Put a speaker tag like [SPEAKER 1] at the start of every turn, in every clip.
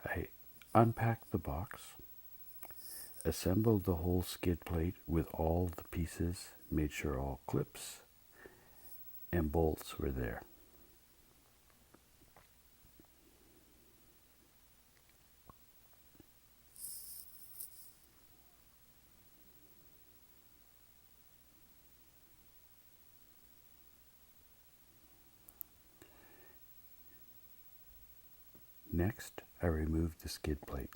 [SPEAKER 1] I unpacked the box, assembled the whole skid plate with all the pieces, made sure all clips and bolts were there. Next, I removed the skid plate.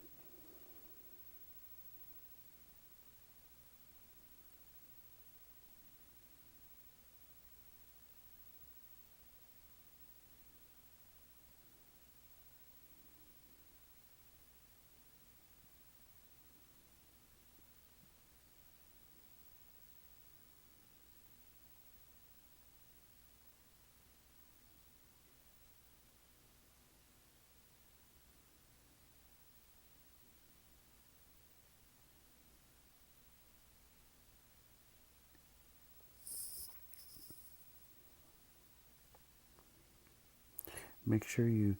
[SPEAKER 1] Make sure you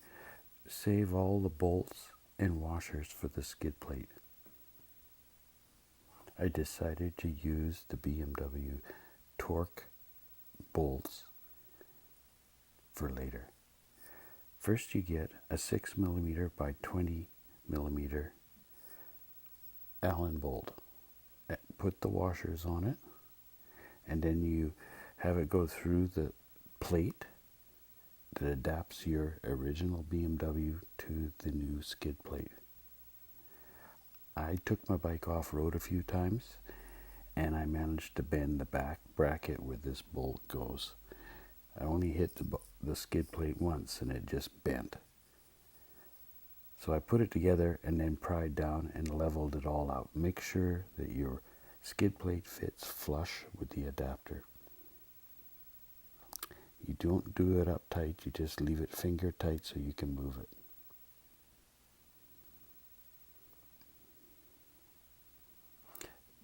[SPEAKER 1] save all the bolts and washers for the skid plate. I decided to use the BMW torque bolts for later. First you get a 6mm by 20mm Allen bolt. Put the washers on it, and then you have it go through the plate that adapts your original BMW to the new skid plate. I took my bike off-road a few times, and I managed to bend the back bracket where this bolt goes. I only hit the skid plate once, and it just bent. So I put it together and then pried down and leveled it all out. Make sure that your skid plate fits flush with the adapter. You don't do it up tight, you just leave it finger tight so you can move it.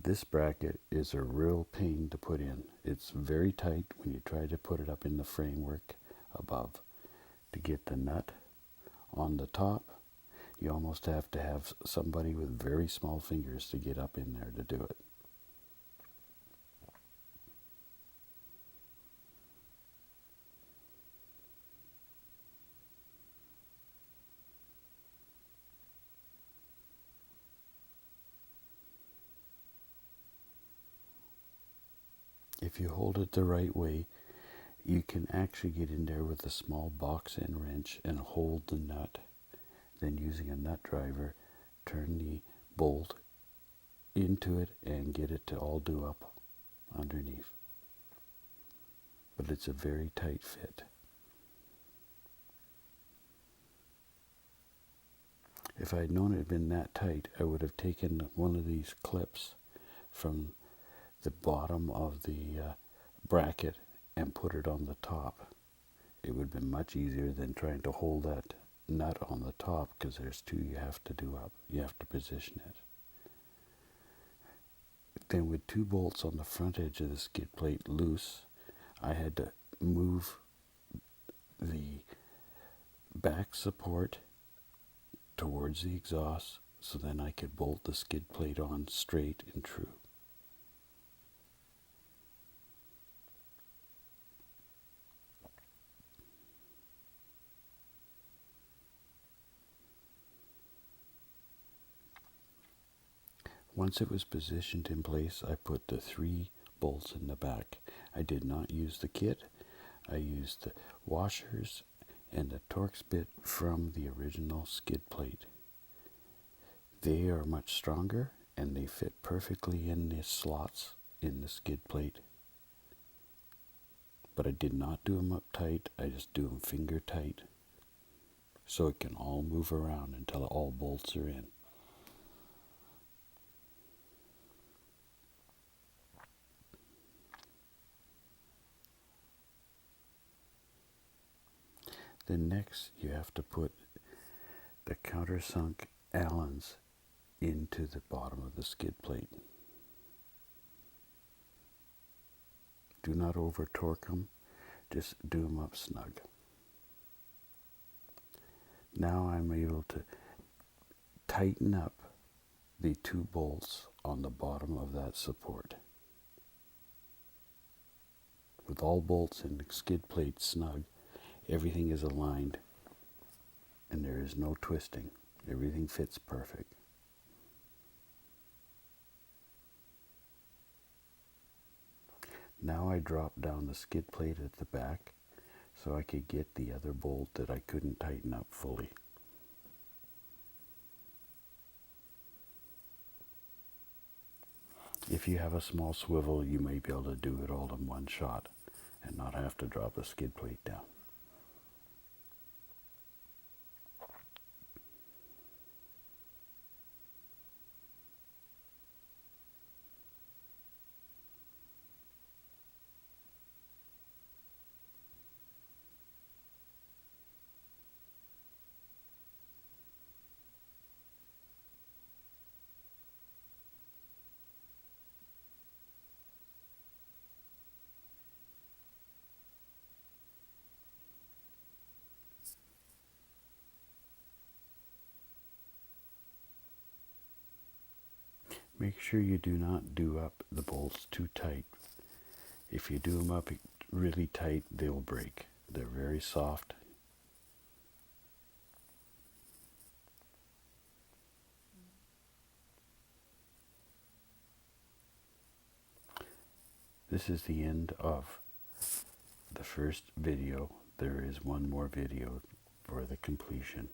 [SPEAKER 1] This bracket is a real pain to put in. It's very tight when you try to put it up in the framework above. To get the nut on the top, you almost have to have somebody with very small fingers to get up in there to do it. If you hold it the right way, you can actually get in there with a small box end wrench and hold the nut. Then using a nut driver, turn the bolt into it and get it to all do up underneath. But it's a very tight fit. If I'd known it had been that tight, I would have taken one of these clips from the bottom of the bracket and put it on the top. It would have been much easier than trying to hold that nut on the top, because there's two you have to do up. You have to position it. Then with two bolts on the front edge of the skid plate loose, I had to move the back support towards the exhaust so then I could bolt the skid plate on straight and true. Once it was positioned in place, I put the 3 bolts in the back. I did not use the kit. I used the washers and the Torx bit from the original skid plate. They are much stronger and they fit perfectly in the slots in the skid plate. But I did not do them up tight, I just do them finger tight so it can all move around until all bolts are in. Then next you have to put the countersunk Allens into the bottom of the skid plate. Do not over torque them, just do them up snug. Now I'm able to tighten up the 2 bolts on the bottom of that support. With all bolts and skid plate snug, everything is aligned and there is no twisting. Everything fits perfect. Now I drop down the skid plate at the back so I could get the other bolt that I couldn't tighten up fully. If you have a small swivel, you may be able to do it all in one shot and not have to drop the skid plate down. Make sure you do not do up the bolts too tight. If you do them up really tight, they'll break. They're very soft. This is the end of the first video. There is one more video for the completion.